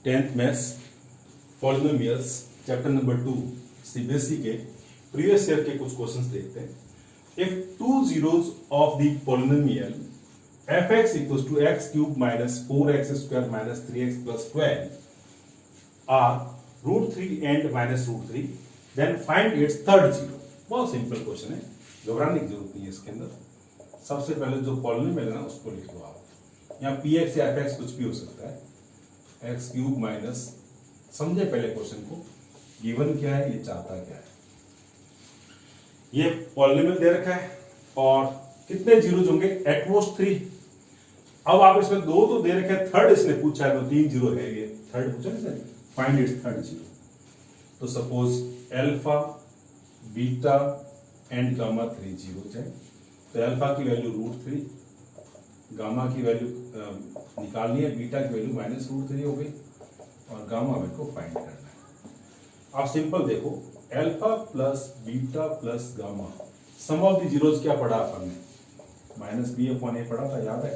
10th maths polynomials chapter number 2 CBSE के previous year के कुछ क्वेश्चंस देखते हैं। If two zeros of the polynomial fx equals to x cube minus 4x square minus 3x plus 12 are root 3 and minus root 3, then find its third zero। बहुत simple question है, घबराने की जरूरत नहीं है इसके अंदर। सबसे पहले जो पॉलिनोमियल है ना उसको लिख लो आप। यहाँ px या fx कुछ भी हो सकता है। x क्यूब माइनस, समझे पहले क्वेश्चन को, गिवन क्या है, ये चाहता क्या है। ये पॉलिनोमियल दे रखा है और कितने जीरोज होंगे, एटमोस्ट 3। अब आप इसमें दो तो दे रखे हैं, थर्ड इसने पूछा है तो 3 जीरो है, ये थर्ड पूछा है, फाइंड इट्स थर्ड जीरो। तो suppose alpha beta and gamma 3 zeros है, तो अल्फा की वैल्यू √3, गामा की वैल्यू निकालनी है, बीटा की वैल्यू -√3 हो गई और गामा मेरे को फाइंड करना है। आप सिंपल देखो, alpha plus beta plus gamma, sum of the zeros क्या पढ़ा अपन ने, -b/a पढ़ा था, याद है।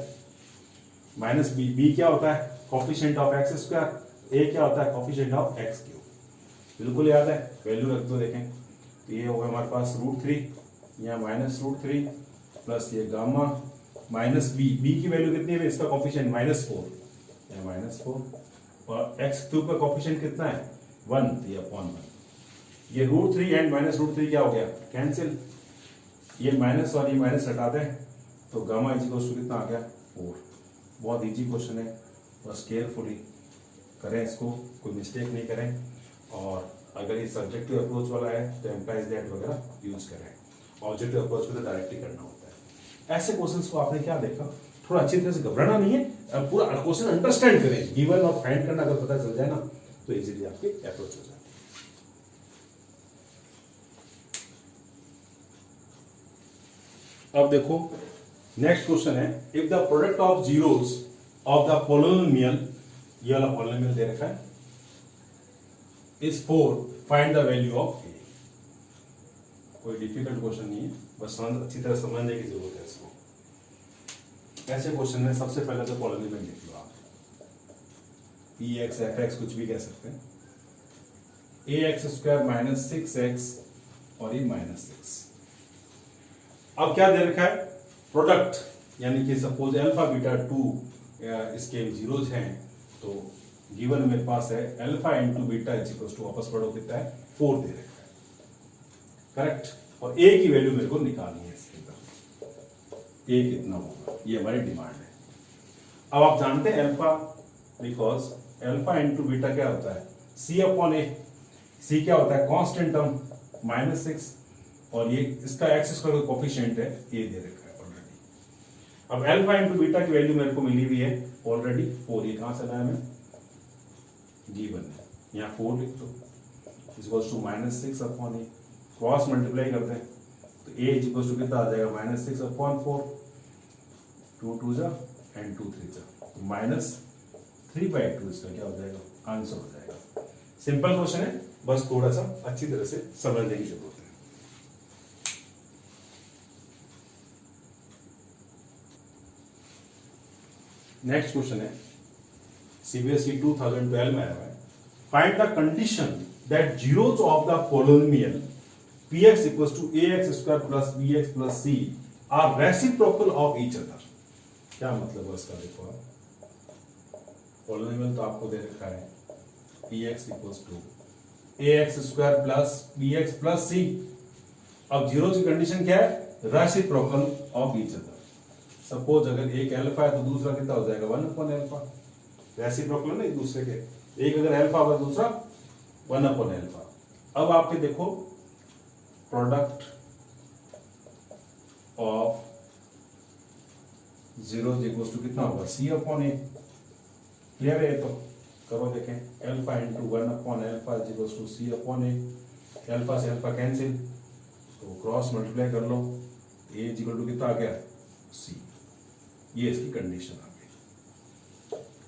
माइनस बी, बी क्या होता है, कोफिशिएंट ऑफ एक्स स्क्वायर, ए क्या होता है, कोफिशिएंट ऑफ एक्स क्यूब, बिल्कुल याद है। वैल्यू रख दो, देखें तो ये होगा हमारे पास √3, यहाँ -√3 प्लस ये गामा माइनस बी, बी की वैल्यू कितनी है, इसका कोफिशिएंट -4, यहाँ -4 और एक्स क्यूब का कोफिशिएंट कितना है 1, तो ये अपॉन 1। ये √3 एंड -√3 क्या हो गया, कैंसिल। ये माइनस और ये माइनस हटा दें तो गामा इक्वल्स टू कितना आ गया 4। बहुत इजी क्वेश्चन है, बस केयरफुली करें इसको, कोई मिस्टेक नहीं करें। और अगर ये सब्जेक्टिव अप्रोच वाला है तो एम्प्लाइज दैट वगैरह यूज करें। ऑब्जेक्टिव अप्रोच में तो डायरेक्टली करना होता है। ऐसे क्वेश्चंस को आपने क्या देखा, थोड़ा अच्छी तरह से घबराना नहीं है, पूरा क्वेश्चन अंडरस्टैंड करें। गिवन और फाइंड करना अगर पता चल जाए ना तो इजीली आपकी अप्रोच हो जाए। अब देखो नेक्स्ट क्वेश्चन है, if the product of zeros of the polynomial, ये वाला पॉलिनोमियल दे रखा है, is 4, find the value of A. कोई डिफिकल्ट क्वेश्चन नहीं है, बस अच्छी तरह समझने की जरूरत है इसको। ऐसे क्वेश्चन में सबसे पहले तो पॉलिनोमियल लिख लो आप, px fx कुछ भी कह सकते हैं, ax² - 6x और ये -6। अब क्या दे रखा है, प्रोडक्ट, यानी कि सपोज अल्फा बीटा 2 इसके जीरोज हैं, तो गिवन मेरे पास है alpha into beta equals to, वापस पढ़ो कितना है 4 दे रखा है, करेक्ट। और ए की वैल्यू मेरे को निकालनी है इसके अंदर, ए कितना होगा, ये हमारी डिमांड है। अब आप जानते हैं alpha, because alpha into beta क्या होता है, c/a। c क्या होता है, कांस्टेंट टर्म -6 और ये इसका एक्स स्क्वायर का कोफिशिएंट है, ए दे रखा है ऑलरेडी। अब अल्फा इंटू बीटा की वैल्यू मेरे को मिली हुई है ऑलरेडी 4, ये कहां से लाया मैं, गिवन है, यहाँ 4 लिख दो, equals to -6/a, cross multiply कर दें तो a इक्वल्स टू कितना आ जाएगा, -6/4, 2 2 जा एंड 2 3 जा, तो -3/2 इसका क्या हो जाएगा, आंसर हो जाएगा। सिंपल क्वेश्चन है, बस थोड़ा सा अच्छी तरह से समझने की जरूरत है। नेक्स्ट क्वेश्चन है, सीबीएसई 2012 में आया है, find the condition that zeros of the polynomial px equals to ax² plus bx plus c are reciprocal of each other। क्या मतलब है इसका, देखो आप, पॉलिनोमियल तो आपको दे रखा है px equals to ax² plus bx plus c। अब जीरोज की कंडीशन क्या है, reciprocal of each other. Suppose अगर एक अल्फा है तो दूसरा कितना हो जाएगा, 1/α, रेसिप्रोकल है ना एक दूसरे के, एक अगर अल्फा होगा दूसरा 1/α। अब आपके देखो, product of zeros equals to कितना होगा, c/a। क्लियर है, तो करो देखें, alpha into 1/α equals to c/a। Alpha से अल्फा कैंसिल, तो क्रॉस मल्टीप्लाई कर लो, a इक्वल टू कितना आ गया, c। ये इसकी कंडीशन आ गई,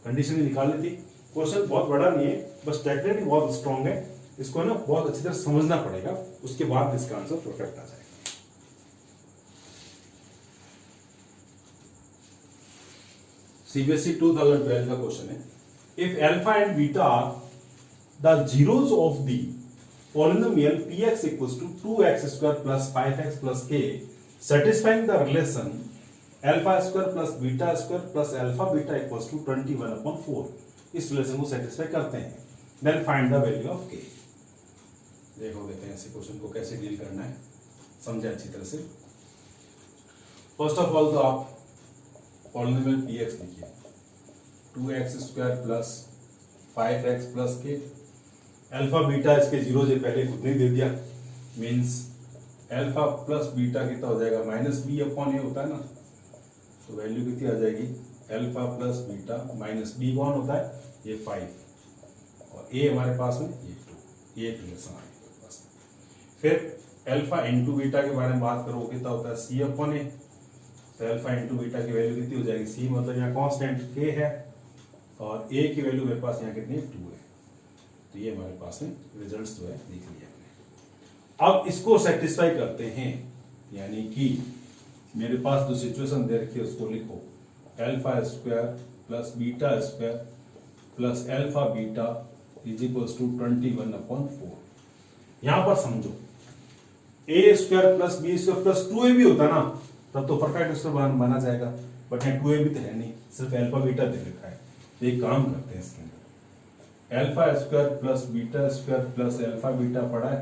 कंडीशन ही निकालनी थी। क्वेश्चन बहुत बड़ा नहीं है, बस टेक्निक बहुत स्ट्रॉन्ग है, इसको ना बहुत अच्छी तरह समझना पड़ेगा, उसके बाद इसका आंसर परफेक्ट आ जाएगा। सीबीएसई 2012 का क्वेश्चन है, if alpha and beta are the zeros of the polynomial px equals to 2x square plus 5x plus k, satisfying the relation alpha square plus beta square plus alpha beta equals to 21/4, इस relation को satisfy करते हैं, then find the value of k। देखो देखते हैं ऐसे question को कैसे डील करना है, समझे अच्छी तरह से। फर्स्ट ऑफ ऑल तो आप पॉलिनोमियल px लिखिए, 2x square plus 5x plus k, alpha beta इसके जीरो से पहले उतने दे दिया, मींस अल्फा प्लस बीटा कितना हो जाएगा, माइनस बी अपॉन ए होता है ना, तो वैल्यू कितनी आ जाएगी, alpha plus beta minus B कौन होता है, ये 5 और ए हमारे पास में ये 2, ये एक रिलेशन आ गया बस। फिर अल्फा इंटू बीटा के बारे में बात करो, कितना होता है सी अपॉन ए, तो अल्फा इंटू बीटा की वैल्यू कितनी हो जाएगी, सी मतलब यहाँ कॉन्स्टेंट के है और ए की वैल्यू मेरे पास यहाँ कितनी है 2 है, तो ये हमारे पास में रिजल्ट्स जो है देख लिया हमने। अब इसको सेटिस्फाई करते हैं, यानी कि मेरे पास जो सिचुएशन दे रखी है उसको लिखो, alpha square plus beta square plus alpha beta is equals to 21/4। यहां पर समझो A square plus B square plus 2a भी होता ना, तब तो परफेक्ट स्क्वायर बना जाएगा, बट यहाँ 2a भी तो है नहीं, सिर्फ अल्फा बीटा दे रखा है। तो एक काम करते हैं, इसके अंदर alpha square plus beta square plus alpha beta पड़ा है,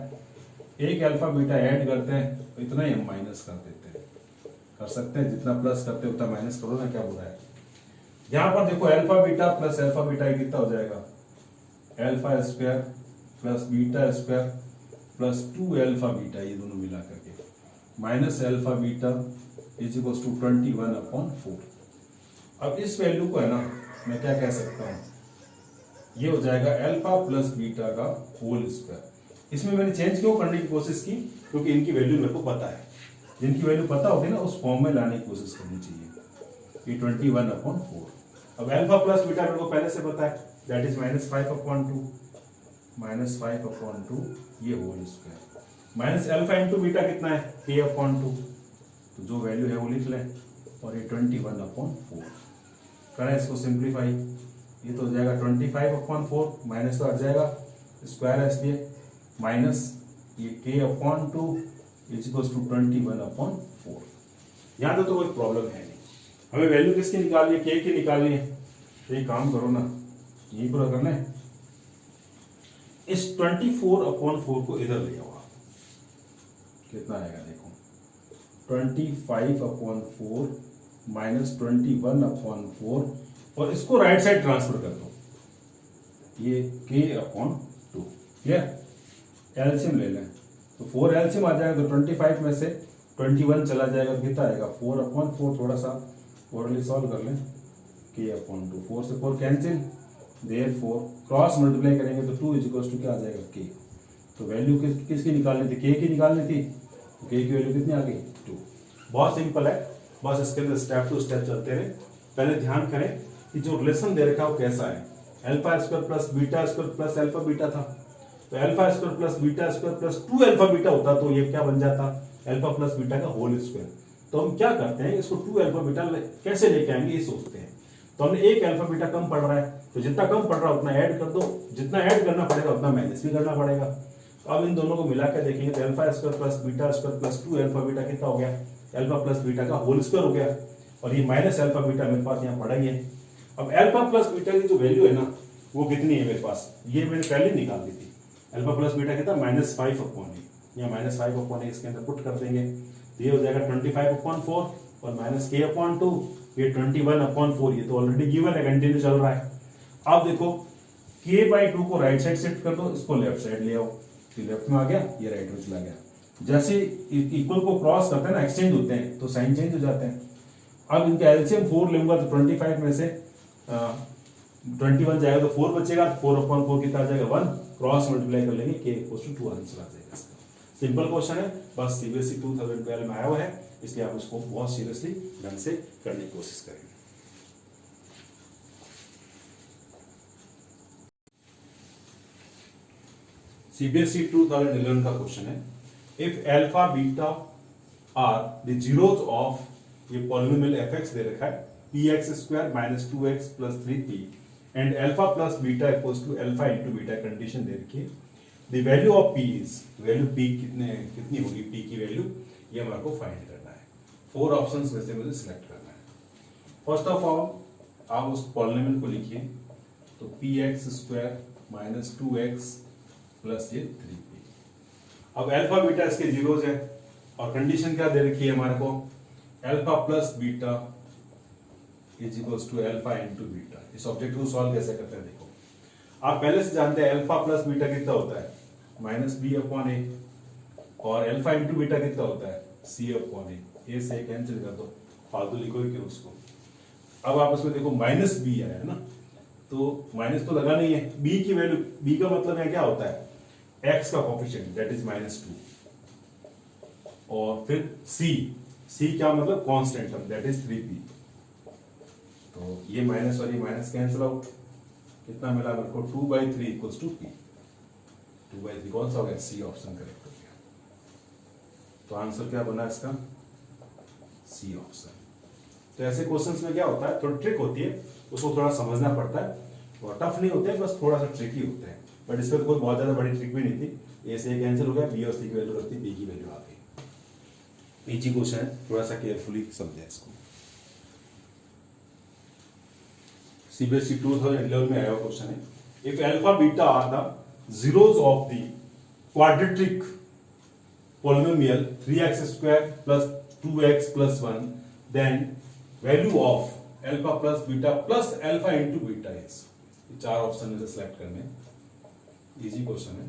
एक अल्फा बीटा ऐड करते हैं तो इतना ही हम माइनस कर देते हैं, कर सकते हैं, जितना प्लस करते हैं उतना माइनस करो ना, क्या बुरा है। यहां पर देखो alpha beta plus alpha beta कितना हो जाएगा, alpha square plus beta square plus 2 alpha beta, ये दोनों मिला करके minus alpha beta is equals to 21/4। अब इस वैल्यू को है ना मैं क्या कह सकता हूं, ये हो जाएगा अल्फा प्लस बीटा का होल स्क्वायर। इसमें मैंने चेंज क्यों करने की कोशिश की, क्योंकि इनकी वैल्यू मेरे को पता है, जिनकी वैल्यू पता होगी ना उस फॉर्म में लाने की कोशिश करनी चाहिए। ये 21/4, अब अल्फा प्लस बीटा मेरे को पहले से पता है, दैट इज -5/2, -5/2 ये whole square, minus alpha into beta कितना है k/2, तो जो वैल्यू है वो लिख लें, और ये 21/4 करें इसको सिंप्लीफाई, ये तो हो जाएगा 25/4, माइनस तो हट जाएगा, स्क्वायर है इसलिए, माइनस ये k/2 इज इक्वल्स टू 21/4। यहाँ तो कोई प्रॉब्लम है नहीं, हमें वैल्यू किसकी निकालनी है, k की निकालनी है। तो ये काम करो ना, यही पूरा करना है, इस 24/4 को इधर ले आओ, कितना आएगा देखो, 25/4 माइनस 21/4, और इसको राइट साइड ट्रांसफर कर दो, ये k/2, क्लियर। एलसीएम ले लें तो 4 एलसीएम आ जाएगा, तो 25 में से 21 चला जाएगा, कितना आएगा 4/4, थोड़ा सा ओरली सॉल्व कर लें, k/2, 4 से 4 कैंसिल, देयरफॉर क्रॉस मल्टीप्लाई करेंगे तो 2 इज इक्वल्स टू क्या आ जाएगा k। तो वैल्यू किसकी निकालनी थी, k की निकालनी थी, तो k की वैल्यू कितनी आ गई 2। बहुत सिंपल है, बस इसके अंदर स्टेप टू स्टेप चलते रहे। पहले ध्यान करें कि जो रिलेशन दे रखा है वो कैसा है, alpha square plus beta square plus alpha beta था, तो alpha square plus beta square plus 2 alpha beta होता तो ये क्या बन जाता, अल्फा प्लस बीटा का होल स्क्वायर। तो हम क्या करते हैं, इसको 2 अल्फा बीटा कैसे लेके आएंगे ये सोचते हैं। तो हमने एक अल्फा बीटा कम पड़ रहा है, तो जितना कम पड़ रहा है उतना ऐड कर दो, जितना ऐड करना पड़ेगा उतना माइनस भी करना पड़ेगा। तो अब इन दोनों को मिला कर देखेंगे तो alpha square plus beta square plus 2 alpha beta कितना हो गया, अल्फा प्लस बीटा का होल स्क्वायर हो गया, और ये माइनस अल्फा बीटा मेरे पास यहाँ पड़ा ही है। अब अल्फा प्लस बीटा की जो वैल्यू है ना वो कितनी है मेरे पास, ये मैंने पहले निकाल दी थी, अल्फा प्लस बीटा कितना -5/8, यहाँ -5/8 इसके अंदर पुट कर देंगे, तो ये हो जाएगा 25/4 और माइनस k/2, ये 21/4, ये तो ऑलरेडी गिवन है, कंटिन्यू चल रहा है। अब देखो k/2 को राइट साइड शिफ्ट कर दो, इसको लेफ्ट साइड ले आओ, ये लेफ्ट में आ गया, ये राइट में चला गया। जैसे इक्वल को क्रॉस करते हैं ना, एक्सचेंज होते हैं, तो साइन चेंज हो जाते हैं। अब इनका एलसीएम 4 लूंगा तो 25 में से 21 जाएगा तो 4 बचेगा, 4/4 कितना आ जाएगा 1, क्रॉस मल्टीप्लाई कर लेंगे, k=2 आंसर आ जाएगा इसका। सिंपल क्वेश्चन है, बस सीबीएसई 2012 में आया हुआ है, इसलिए आप उसको बहुत सीरियसली ढंग से करने की कोशिश करें। सीबीएसई 2011 का क्वेश्चन है, if alpha beta are the zeros of ये पॉलिनोमियल fx दे रखा है px² - 2x + 3p and alpha plus beta equals to alpha into beta condition दे रखी है। The value of P is, value P कितनी होगी, पी की वैल्यू ये हमारे को फाइंड करना है। 4 ऑप्शंस में से मुझे सिलेक्ट करना है। फर्स्ट ऑफ ऑल आप उस पॉलिनोमियल को लिखिए, तो P x square minus 2x plus ये 3p। अब अल्फा बीटा इसके जीरोज है और कंडीशन क्या दे रखी है हमारे को, alpha plus beta is equals to alpha into beta. इस ऑब्जेक्ट को सॉल्व कैसे करते हैं देखो, आप पहले से जानते हैं अल्फा प्लस बीटा कितना होता है, माइनस बी अपॉन ए, और अल्फा इंटू बीटा कितना होता है, सी अपॉन ए से कैंसिल कर दो, फालतू लिखो ही क्यों उसको। अब आप इसमें देखो माइनस बी आया है ना, तो माइनस तो लगा नहीं है, बी की वैल्यू, बी का मतलब है क्या होता है, एक्स का कोफिशिएंट दैट इज -2, और फिर सी क्या मतलब constant term that is 3p। तो ये माइनस और ये माइनस कैंसिल आउट, कितना मिला मेरे को 2/3 इक्वल्स टू p। 2/3 कौन सा हो गया, सी ऑप्शन करेक्ट हो गया। तो आंसर क्या बना इसका, सी ऑप्शन। तो ऐसे क्वेश्चंस में क्या होता है, थोड़ी ट्रिक होती है, उसको थोड़ा समझना पड़ता है, और टफ नहीं होते हैं, बस थोड़ा सा ट्रिकी होते हैं, बट इसमें कोई बहुत ज्यादा बड़ी ट्रिक भी नहीं थी। ए से ए कैंसिल हो गया, बी और सी की वैल्यू रखती, बी की वैल्यू आ गई। इजी क्वेश्चन है, थोड़ा सा केयरफुली समझे इसको। सीबीएसई 2011 में आया हुआ क्वेश्चन है, if alpha beta are the zeros of the quadratic polynomial 3x square plus 2x plus 1, then value of alpha plus beta plus alpha into beta is। ये 4 ऑप्शन में से सिलेक्ट करने, इजी क्वेश्चन है,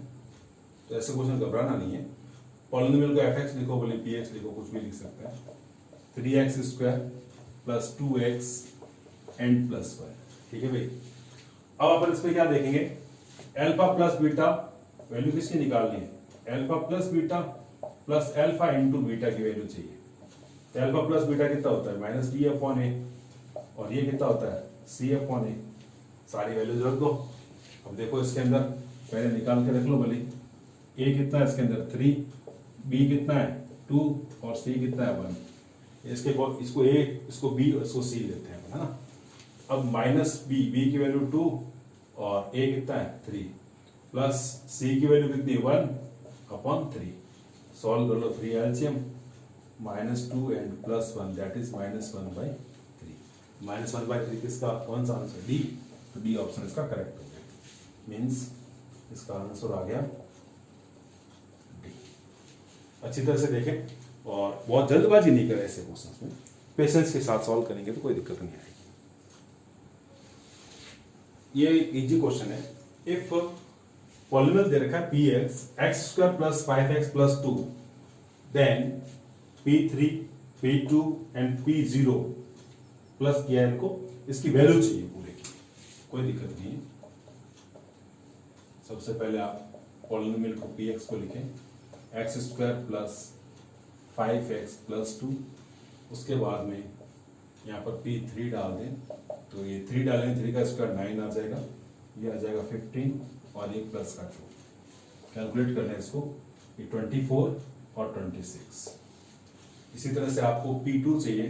तो ऐसे question घबराना नहीं है। पॉलिनोमियल को fx लिखो, बोले px लिखो, कुछ भी लिख सकते हैं। 3x square plus 2x and plus 1, ठीक है भाई। अब अपन इसमें क्या देखेंगे, अल्फा प्लस बीटा वैल्यू किसकी निकालनी है, alpha plus beta plus alpha into beta की वैल्यू चाहिए। तो अल्फा प्लस बीटा कितना होता है, माइनस बी अपॉन ए, और ये कितना होता है, सी अपॉन ए। सारी वैल्यूज रख दो। अब देखो इसके अंदर पहले निकाल के रख लो भले, ए कितना है इसके अंदर 3, बी कितना है 2, और सी कितना है 1। इसको ए, इसको बी और इसको सी लेते हैं, है ना। अब माइनस बी की वैल्यू 2 और ए कितना है 3, प्लस सी की वैल्यू कितनी 1/3। सॉल्व कर लो, 3 एलसीएम, -2 एंड +1 दैट इज -1/3। -1/3 किसका, कौन सा आंसर, डी। तो डी ऑप्शन इसका करेक्ट हो गया, मींस इसका आंसर आ गया डी। अच्छी तरह से देखें और बहुत जल्दबाजी नहीं करें ऐसे क्वेश्चंस में, पेशेंस के साथ सॉल्व करेंगे तो कोई दिक्कत नहीं आएगी। ये इजी क्वेश्चन है। इफ पॉलिनोमियल दे रखा है px x² + 5x + 2, then p3 p2 and p0 plus किया है इनको, इसकी वैल्यू चाहिए पूरे की, कोई दिक्कत नहीं है। सबसे पहले आप पॉलिनोमियल को px को लिखें x² + 5x + 2, उसके बाद में यहाँ पर p3 डाल दें, तो ये 3 डालें, 3 का स्क्वायर 9 आ जाएगा, ये आ जाएगा 15 और ये प्लस का 2। कैलकुलेट कर लें इसको, ये 24 और 26। इसी तरह से आपको P2 चाहिए,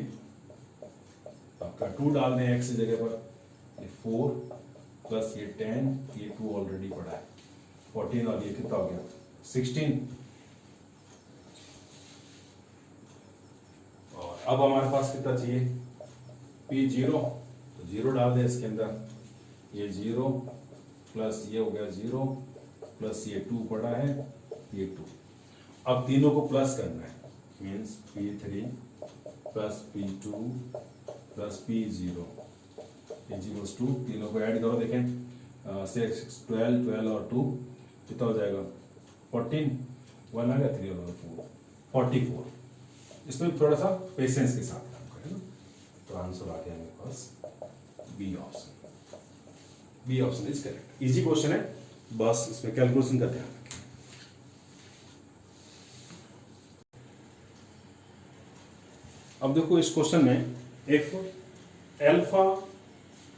आपका 2 डाल दें x की जगह पर, ये 4 प्लस ये 10, ये 2 ऑलरेडी पड़ा है 14, और ये कितना हो गया 16। और अब हमारे पास कितना चाहिए P0, तो 0 डाल दें इसके अंदर, ये 0 प्लस ये हो गया 0 प्लस ये 2 पड़ा है, ये 2। अब तीनों को प्लस करना है, means P3 plus P2 plus P0 equals to, तीनों को ऐड करो, देखें 6 12 12 और 2 कितना हो जाएगा 14, 1 आ गया, 3 और 4 44। इसमें थोड़ा सा पेशेंस के साथ काम करें ना, तो आंसर आ गया मेरे पास B option. B option is correct, easy question है, बस इसमें कैलकुलेशन का ध्यान रखें। अब देखो इस क्वेश्चन में, if alpha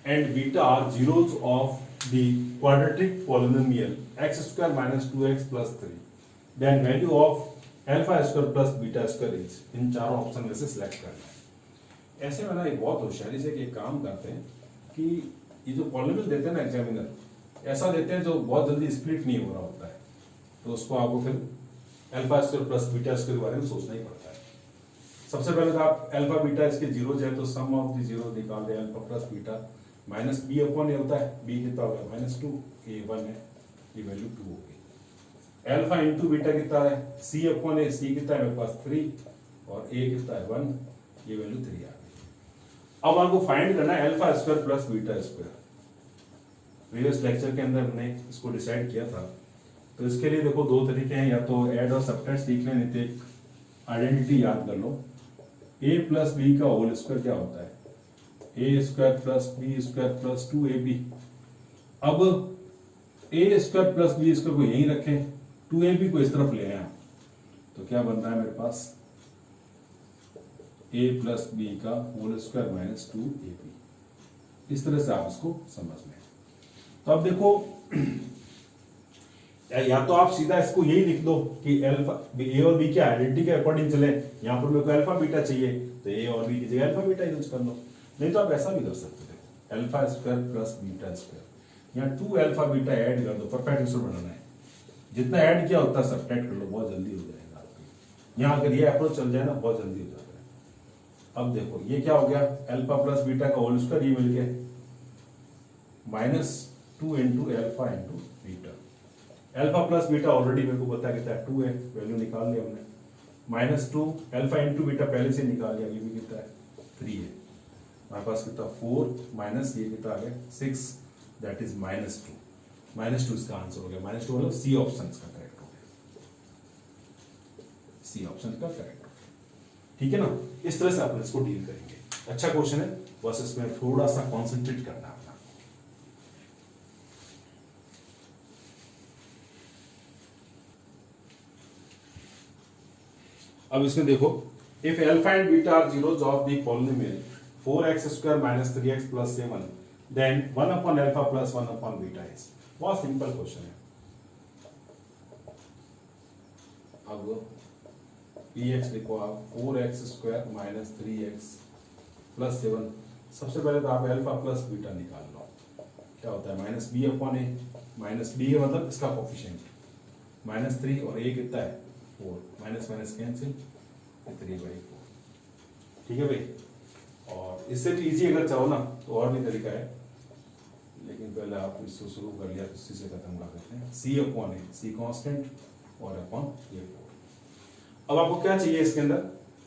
and beta are zeros of the quadratic polynomial x² - 2x + 3, then value of α² + β² is. इन चारों ऑप्शन में से सिलेक्ट करना है। ऐसे में ना एक बहुत होशियारी से एक काम करते हैं कि ये जो पॉलिनोमियल देते हैं ना एग्जामिनर, ऐसा देते हैं जो बहुत जल्दी स्प्लिट नहीं हो रहा होता है, तो उसको आपको फिर alpha square plus beta square के बारे में सोचना ही पड़ता है। सबसे पहले तो आप अल्फा बीटा इसके जीरो है तो सम ऑफ द जीरो निकाल दे, alpha plus beta minus B upon A होता है, बी कितना होगा -2, ए 1 है, ये वैल्यू 2 होगी। अल्फा इंटू बीटा कितना है, सी अपॉन ए, सी कितना है मेरे पास 3 और ए कितना है 1, ये वैल्यू 3 आ गई। अब आपको फाइंड करना है alpha square plus beta square. Previous lecture के अंदर हमने इसको डिसाइड किया था, तो इसके लिए देखो दो तरीके हैं, या तो ऐड और सबट्रैक्ट सीख लें, नहीं तो एक आइडेंटिटी याद कर लो, a प्लस बी का होल स्क्वायर क्या होता है, a square plus B square plus 2ab। अब a square plus B square को यहीं रखें, 2ab को इस तरफ ले आए, तो क्या बन रहा है मेरे पास a प्लस बी का होल स्क्वायर माइनस 2ab। इस तरह से आप इसको समझ लें। तो अब देखो या तो आप सीधा इसको यही लिख दो कि अल्फा ए और बी के आइडेंटिटी के अकॉर्डिंग चले, यहाँ पर मेरे को अल्फा बीटा चाहिए तो ए और बी की जगह अल्फा बीटा यूज कर लो, नहीं तो आप ऐसा भी कर सकते थे alpha square plus beta square, यहाँ 2 अल्फा बीटा ऐड कर दो, परफेक्ट आंसर बनाना है, जितना ऐड किया उतना सब्ट्रैक्ट कर लो, बहुत जल्दी हो जाएगा आपको। यहाँ अगर ये अप्रोच चल जाए ना बहुत जल्दी हो जाता है। अब देखो ये क्या हो गया, अल्फा प्लस बीटा का होल स्क्वायर, ये मिल गया -2 into alpha into beta. Alpha plus beta already मेरे को पता है कितना है 2 है, वैल्यू निकाल लिया हमने, -2 अल्फा इंटू बीटा पहले से निकाल लिया, ये भी कितना है 3 है, हमारे पास कितना 4 माइनस ये कितना आ गया 6, दैट इज -2 इसका आंसर हो गया। -2 मतलब सी ऑप्शन का करेक्ट हो गया, सी ऑप्शन का करेक्ट हो गया, ठीक है ना। इस तरह से अपन इसको डील करेंगे। अच्छा क्वेश्चन है, बस इसमें थोड़ा सा कॉन्सेंट्रेट करना है। अब इसमें देखो, if alpha and beta are zeros of the polynomial 4x square minus 3x plus 7, then 1 upon alpha plus 1 upon beta is. बहुत सिंपल क्वेश्चन है। अब px लिखो आप 4x square minus 3x plus 7। सबसे पहले तो आप अल्फा प्लस बीटा निकाल लो, क्या होता है माइनस बी अपॉन ए, माइनस बी मतलब इसका कोफिशिएंट -3 और ए कितना है 4, माइनस माइनस कैंसिल 3/4, ठीक है भाई। और इससे भी इजी अगर चाहो ना तो और भी तरीका है, लेकिन पहले आप इसको शुरू कर लिया तो इसी से खत्म कर देते हैं। सी अपॉन ए, सी कांस्टेंट और अपॉन ये 4। अब आपको क्या चाहिए इसके अंदर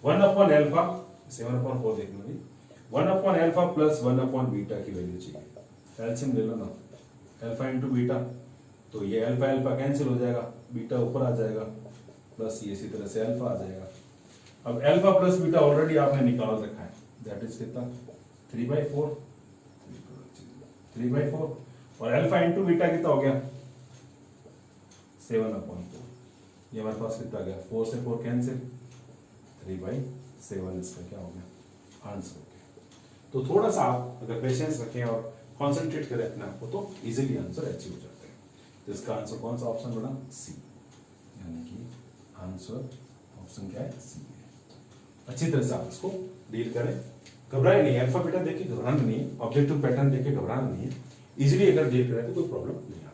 1 अपॉन अल्फा, 7 अपॉन 4 देखना भाई, 1 upon alpha plus 1 upon beta की वैल्यू चाहिए। एलसीएम ले लो ना, अल्फा इंटू बीटा, तो ये अल्फा अल्फा कैंसिल हो जाएगा, बीटा ऊपर आ जाएगा, प्लस ये इसी तरह से अल्फा आ जाएगा। अब अल्फा प्लस बीटा ऑलरेडी आपने निकाल रखा है, दैट इज कितना 3/4 और अल्फा इंटू बीटा कितना हो गया 7/4। ये हमारे पास कितना गया 4 से 4 कैंसिल, 3/7 इसका क्या हो गया आंसर हो गया। तो थोड़ा सा आप अगर पेशेंस रखें और कॉन्सेंट्रेट करें अपने आप को तो इजीली आंसर अचीव हो जाते हैं। तो इसका आंसर कौन सा ऑप्शन बना, सी, यानी कि आंसर ऑप्शन क्या है, सी है। अच्छी तरह से आप इसको डील करें, घबराए नहीं, अल्फा बीटा देख के घबराना नहीं है, ऑब्जेक्टिव पैटर्न देख के घबराना नहीं है, इजीली अगर डील करें तो कोई प्रॉब्लम नहीं आती।